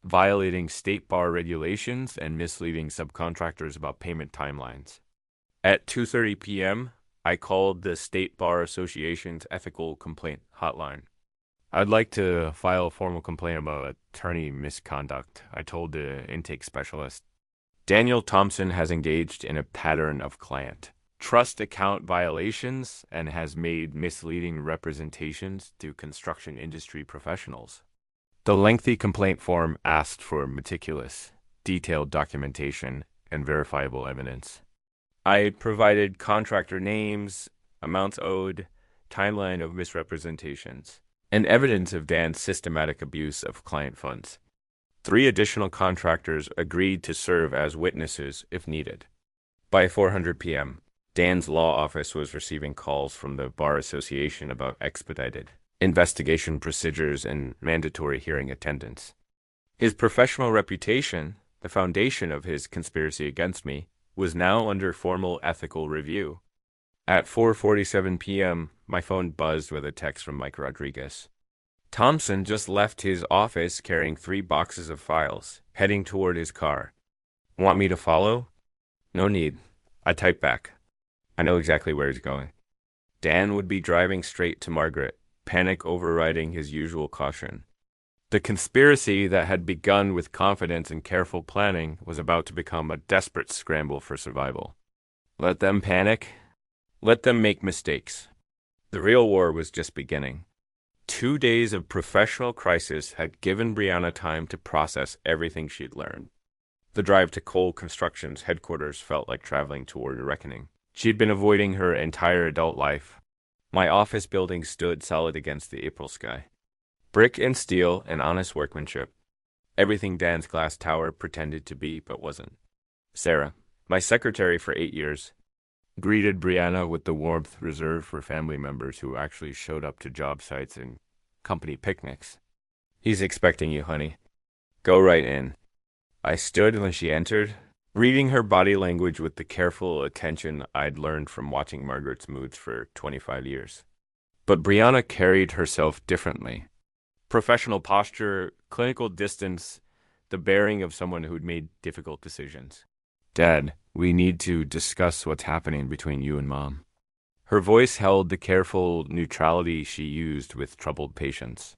violating state bar regulations and misleading subcontractors about payment timelines. At 2:30 p.m., I called the State Bar Association's ethical complaint hotline. I'd like to file a formal complaint about attorney misconduct, I told the intake specialist. Daniel Thompson has engaged in a pattern of client trust account violations and has made misleading representations to construction industry professionals. The lengthy complaint form asked for meticulous, detailed documentation and verifiable evidence. I provided contractor names, amounts owed, timeline of misrepresentations, and evidence of Dan's systematic abuse of client funds. 3 additional contractors agreed to serve as witnesses if needed. By 4:00 p.m., Dan's law office was receiving calls from the Bar Association about expedited investigation procedures and mandatory hearing attendance. His professional reputation, the foundation of his conspiracy against me, was now under formal ethical review. At 4:47 p.m., my phone buzzed with a text from Mike Rodriguez. Thompson just left his office carrying 3 boxes of files, heading toward his car. Want me to follow? No need. I typed back. I know exactly where he's going. Dan would be driving straight to Margaret, panic overriding his usual caution. The conspiracy that had begun with confidence and careful planning was about to become a desperate scramble for survival. Let them panic. Let them make mistakes. The real war was just beginning. 2 days of professional crisis had given Brianna time to process everything she'd learned. The drive to Cole Construction's headquarters felt like traveling toward a reckoning. She'd been avoiding her entire adult life. My office building stood solid against the April sky. Brick and steel and honest workmanship. Everything Dan's glass tower pretended to be but wasn't. Sarah, my secretary for 8 years, greeted Brianna with the warmth reserved for family members who actually showed up to job sites and company picnics. He's expecting you, honey. Go right in. I stood when she entered, reading her body language with the careful attention I'd learned from watching Margaret's moods for 25 years. But Brianna carried herself differently. Professional posture, clinical distance, the bearing of someone who'd made difficult decisions. Dad, we need to discuss what's happening between you and Mom. Her voice held the careful neutrality she used with troubled patience.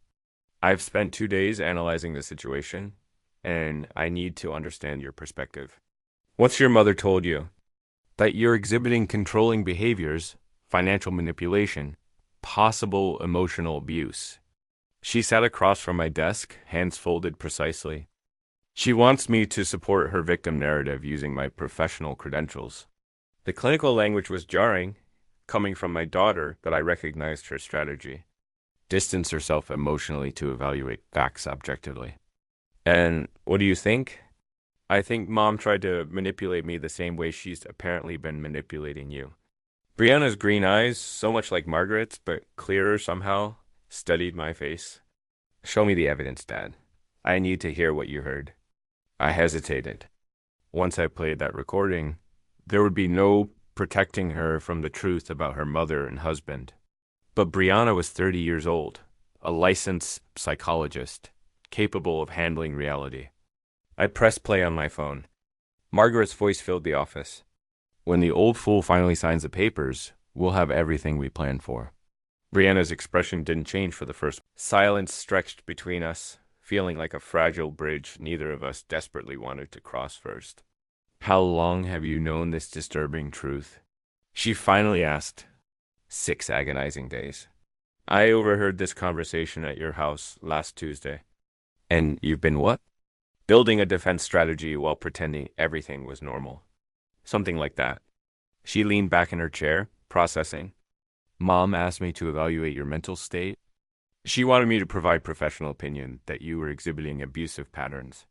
I've spent 2 days analyzing the situation, and I need to understand your perspective. What's your mother told you? That you're exhibiting controlling behaviors, financial manipulation, possible emotional abuse. She sat across from my desk, hands folded precisely. She wants me to support her victim narrative using my professional credentials. The clinical language was jarring, coming from my daughter, but I recognized her strategy. Distance herself emotionally to evaluate facts objectively. And what do you think? I think Mom tried to manipulate me the same way she's apparently been manipulating you. Brianna's green eyes, so much like Margaret's, but clearer somehow, studied my face. Show me the evidence, Dad. I need to hear what you heard. I hesitated. Once I played that recording, there would be no protecting her from the truth about her mother and husband. But Brianna was 30 years old, a licensed psychologist, capable of handling reality. I pressed play on my phone. Margaret's voice filled the office. When the old fool finally signs the papers, we'll have everything we planned for. Brianna's expression didn't change for the first. Silence stretched between us, feeling like a fragile bridge neither of us desperately wanted to cross first. How long have you known this disturbing truth? She finally asked. 6 agonizing days. I overheard this conversation at your house last Tuesday. And you've been what? Building a defense strategy while pretending everything was normal. Something like that. She leaned back in her chair, processing. Mom asked me to evaluate your mental state. She wanted me to provide professional opinion that you were exhibiting abusive patterns.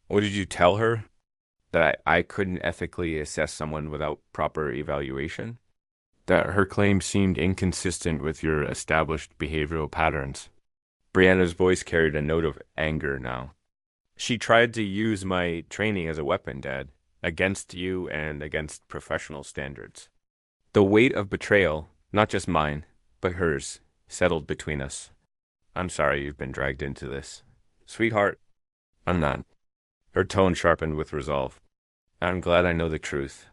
What did you tell her? That I couldn't ethically assess someone without proper evaluation? That her claims seemed inconsistent with your established behavioral patterns? Brianna's voice carried a note of anger now. She tried to use my training as a weapon, Dad, against you and against professional standards. The weight of betrayal, not just mine, but hers, settled between us. I'm sorry you've been dragged into this. Sweetheart, I'm not. Her tone sharpened with resolve. I'm glad I know the truth.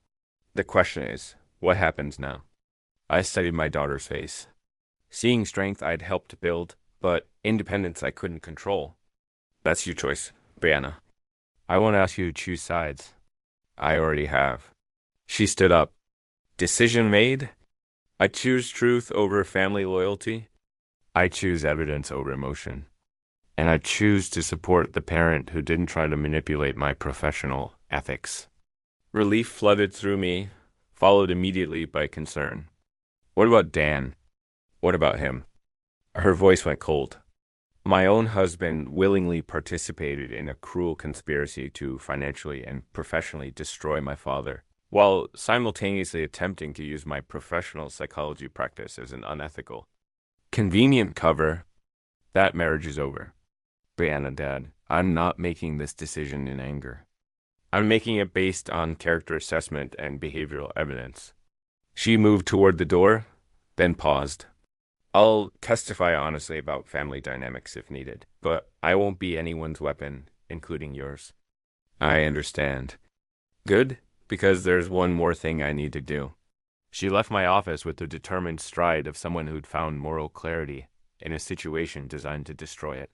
The question is, what happens now? I studied my daughter's face. Seeing strength I'd helped build, but independence I couldn't control. That's your choice, Brianna. I won't ask you to choose sides. I already have. She stood up. Decision made? I choose truth over family loyalty. I choose evidence over emotion. And I choose to support the parent who didn't try to manipulate my professional ethics. Relief flooded through me, followed immediately by concern. What about Dan? What about him? Her voice went cold. My own husband willingly participated in a cruel conspiracy to financially and professionally destroy my father, while simultaneously attempting to use my professional psychology practice as an unethical, convenient cover. That marriage is over. Brianna, Dad, I'm not making this decision in anger. I'm making it based on character assessment and behavioral evidence. She moved toward the door, then paused. I'll testify honestly about family dynamics if needed, but I won't be anyone's weapon, including yours. I understand. Good, because there's one more thing I need to do. She left my office with the determined stride of someone who'd found moral clarity in a situation designed to destroy it.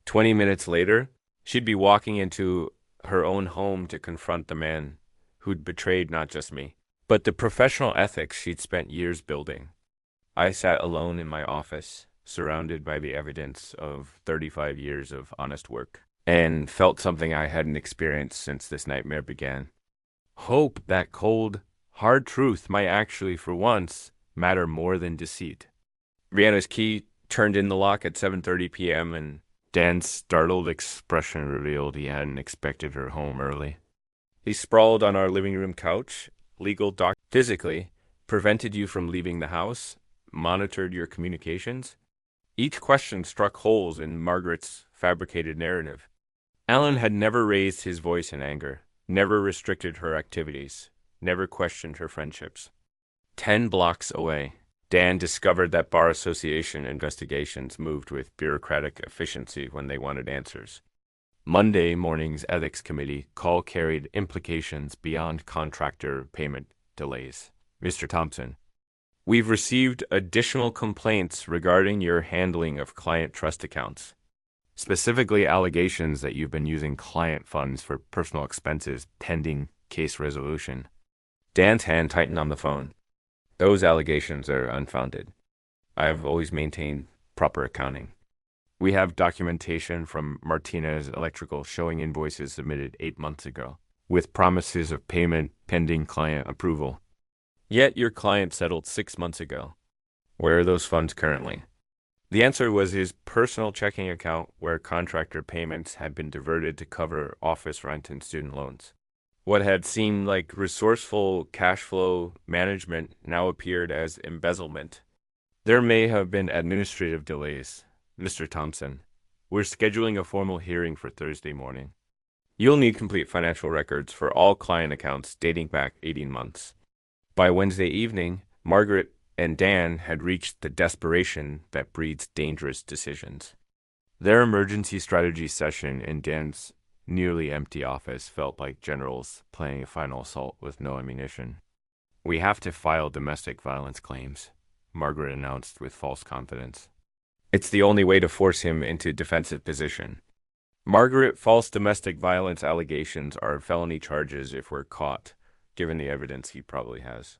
20 minutes later, she'd be walking into her own home to confront the man who'd betrayed not just me, but the professional ethics she'd spent years building. I sat alone in my office, surrounded by the evidence of 35 years of honest work, and felt something I hadn't experienced since this nightmare began. Hope that cold, hard truth might actually, for once, matter more than deceit. Rihanna's key turned in the lock at 7:30 p.m., and Dan's startled expression revealed he hadn't expected her home early. He sprawled on our living room couch, legal doc physically, prevented you from leaving the house, monitored your communications. Each question struck holes in Margaret's fabricated narrative. Alan had never raised his voice in anger, never restricted her activities, never questioned her friendships. 10 blocks away, Dan discovered that bar association investigations moved with bureaucratic efficiency when they wanted answers. Monday morning's ethics committee call carried implications beyond contractor payment delays. Mr. Thompson, we've received additional complaints regarding your handling of client trust accounts, specifically allegations that you've been using client funds for personal expenses pending case resolution. Dan's hand tightened on the phone. Those allegations are unfounded. I have always maintained proper accounting. We have documentation from Martinez Electrical showing invoices submitted 8 months ago, with promises of payment pending client approval. Yet your client settled 6 months ago. Where are those funds currently? The answer was his personal checking account, where contractor payments had been diverted to cover office rent and student loans. What had seemed like resourceful cash flow management now appeared as embezzlement. There may have been administrative delays. Mr. Thompson, we're scheduling a formal hearing for Thursday morning. You'll need complete financial records for all client accounts dating back 18 months. By Wednesday evening, Margaret and Dan had reached the desperation that breeds dangerous decisions. Their emergency strategy session in Dan's nearly empty office felt like generals planning a final assault with no ammunition. We have to file domestic violence claims, Margaret announced with false confidence. It's the only way to force him into defensive position. Margaret, false domestic violence allegations are felony charges if we're caught, given the evidence he probably has.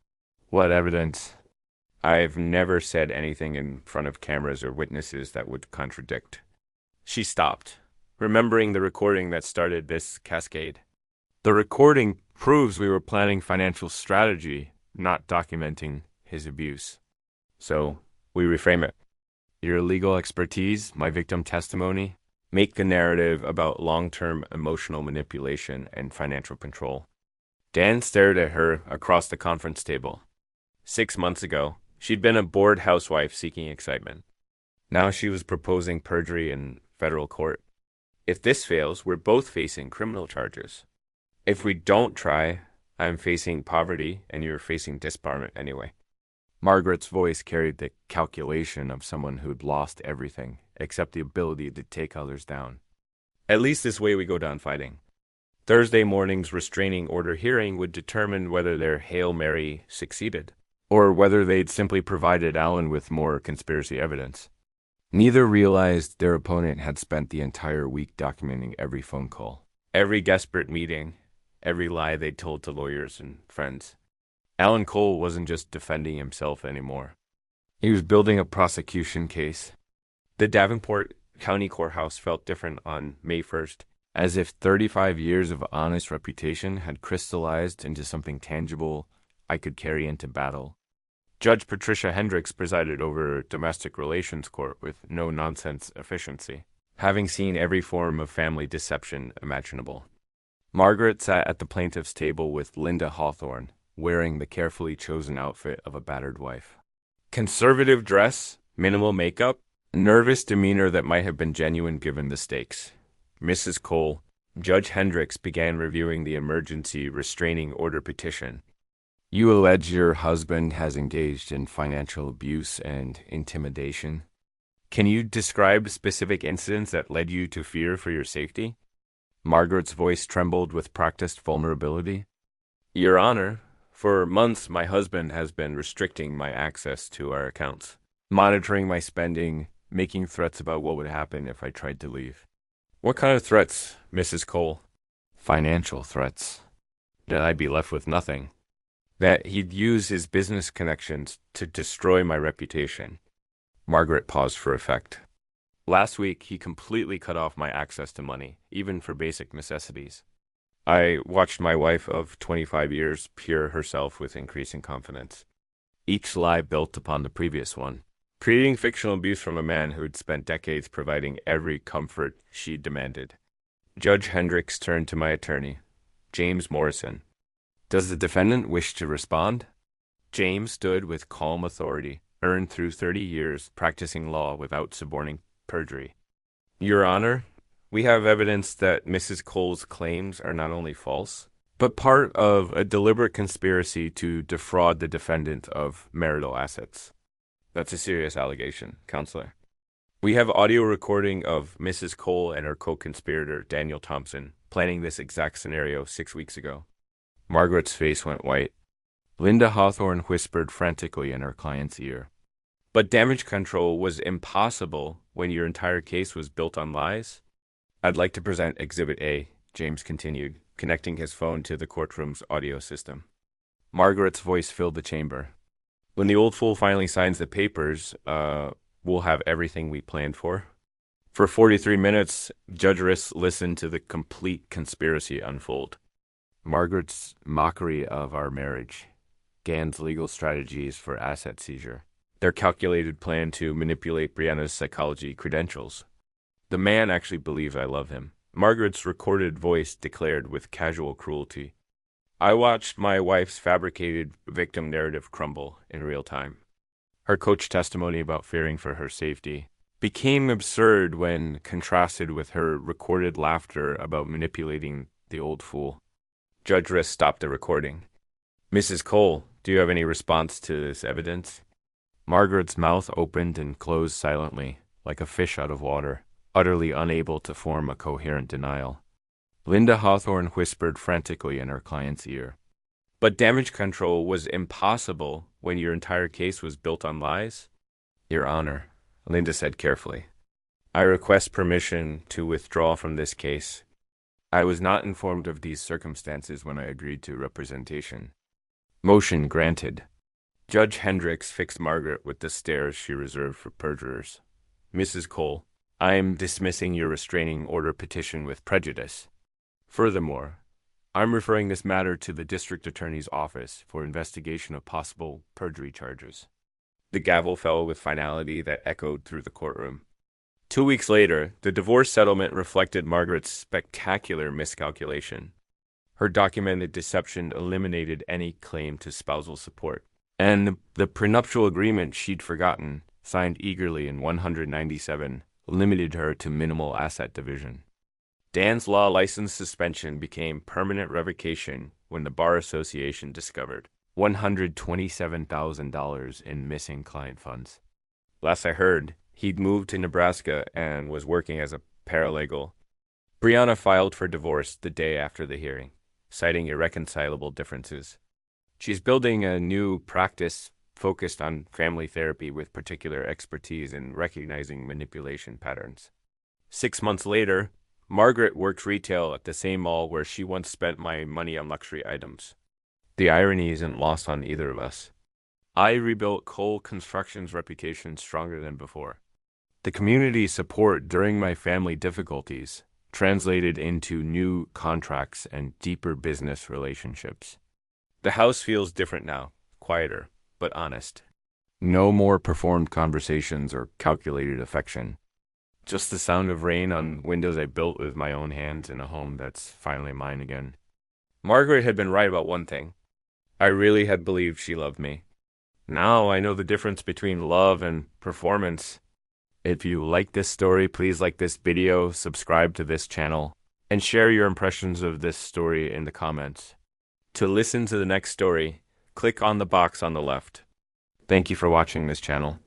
What evidence? I've never said anything in front of cameras or witnesses that would contradict. She stopped, remembering the recording that started this cascade. The recording proves we were planning financial strategy, not documenting his abuse. So, we reframe it. Your legal expertise, my victim testimony, make the narrative about long-term emotional manipulation and financial control. Dan stared at her across the conference table. 6 months ago, she'd been a bored housewife seeking excitement. Now she was proposing perjury in federal court. If this fails, we're both facing criminal charges. If we don't try, I'm facing poverty and you're facing disbarment anyway. Margaret's voice carried the calculation of someone who'd lost everything, except the ability to take others down. At least this way we go down fighting. Thursday morning's restraining order hearing would determine whether their Hail Mary succeeded, or whether they'd simply provided Alan with more conspiracy evidence. Neither realized their opponent had spent the entire week documenting every phone call, every desperate meeting, every lie they'd told to lawyers and friends. Alan Cole wasn't just defending himself anymore. He was building a prosecution case. The Davenport County Courthouse felt different on May 1st, as if 35 years of honest reputation had crystallized into something tangible I could carry into battle. Judge Patricia Hendricks presided over domestic relations court with no-nonsense efficiency, having seen every form of family deception imaginable. Margaret sat at the plaintiff's table with Linda Hawthorne, wearing the carefully chosen outfit of a battered wife. Conservative dress, minimal makeup, nervous demeanor that might have been genuine given the stakes. Mrs. Cole, Judge Hendricks began reviewing the emergency restraining order petition. You allege your husband has engaged in financial abuse and intimidation. Can you describe specific incidents that led you to fear for your safety? Margaret's voice trembled with practiced vulnerability. Your Honor, for months my husband has been restricting my access to our accounts, monitoring my spending, making threats about what would happen if I tried to leave. What kind of threats, Mrs. Cole? Financial threats. That I'd be left with nothing. That he'd use his business connections to destroy my reputation. Margaret paused for effect. Last week, he completely cut off my access to money, even for basic necessities. I watched my wife of 25 years pure herself with increasing confidence. Each lie built upon the previous one, creating fictional abuse from a man who had spent decades providing every comfort she demanded. Judge Hendricks turned to my attorney, James Morrison. Does the defendant wish to respond? James stood with calm authority, earned through 30 years practicing law without suborning perjury. Your Honor, we have evidence that Mrs. Cole's claims are not only false, but part of a deliberate conspiracy to defraud the defendant of marital assets. That's a serious allegation, Counselor. We have audio recording of Mrs. Cole and her co-conspirator, Daniel Thompson, planning this exact scenario 6 weeks ago. Margaret's face went white. Linda Hawthorne whispered frantically in her client's ear. But damage control was impossible when your entire case was built on lies? I'd like to present Exhibit A, James continued, connecting his phone to the courtroom's audio system. Margaret's voice filled the chamber. When the old fool finally signs the papers, we'll have everything we planned for. For 43 minutes, Judge Riss listened to the complete conspiracy unfold. Margaret's mockery of our marriage, Gann's legal strategies for asset seizure, their calculated plan to manipulate Brianna's psychology credentials. The man actually believes I love him. Margaret's recorded voice declared with casual cruelty. I watched my wife's fabricated victim narrative crumble in real time. Her coach testimony about fearing for her safety became absurd when contrasted with her recorded laughter about manipulating the old fool. Judge Riss stopped the recording. Mrs. Cole, do you have any response to this evidence? Margaret's mouth opened and closed silently, like a fish out of water, utterly unable to form a coherent denial. Linda Hawthorne whispered frantically in her client's ear. But damage control was impossible when your entire case was built on lies? Your Honor, Linda said carefully, I request permission to withdraw from this case. I was not informed of these circumstances when I agreed to representation. Motion granted. Judge Hendricks fixed Margaret with the stares she reserved for perjurers. Mrs. Cole, I am dismissing your restraining order petition with prejudice. Furthermore, I'm referring this matter to the district attorney's office for investigation of possible perjury charges. The gavel fell with finality that echoed through the courtroom. 2 weeks later, the divorce settlement reflected Margaret's spectacular miscalculation. Her documented deception eliminated any claim to spousal support, and the prenuptial agreement she'd forgotten, signed eagerly in 197, limited her to minimal asset division. Dan's law license suspension became permanent revocation when the Bar Association discovered $127,000 in missing client funds. Last I heard, he'd moved to Nebraska and was working as a paralegal. Brianna filed for divorce the day after the hearing, citing irreconcilable differences. She's building a new practice focused on family therapy with particular expertise in recognizing manipulation patterns. 6 months later, Margaret worked retail at the same mall where she once spent my money on luxury items. The irony isn't lost on either of us. I rebuilt Cole Construction's reputation stronger than before. The community support during my family difficulties translated into new contracts and deeper business relationships. The house feels different now, quieter, but honest. No more performed conversations or calculated affection. Just the sound of rain on windows I built with my own hands in a home that's finally mine again. Margaret had been right about one thing. I really had believed she loved me. Now I know the difference between love and performance. If you like this story, please like this video, subscribe to this channel, and share your impressions of this story in the comments. To listen to the next story, click on the box on the left. Thank you for watching this channel.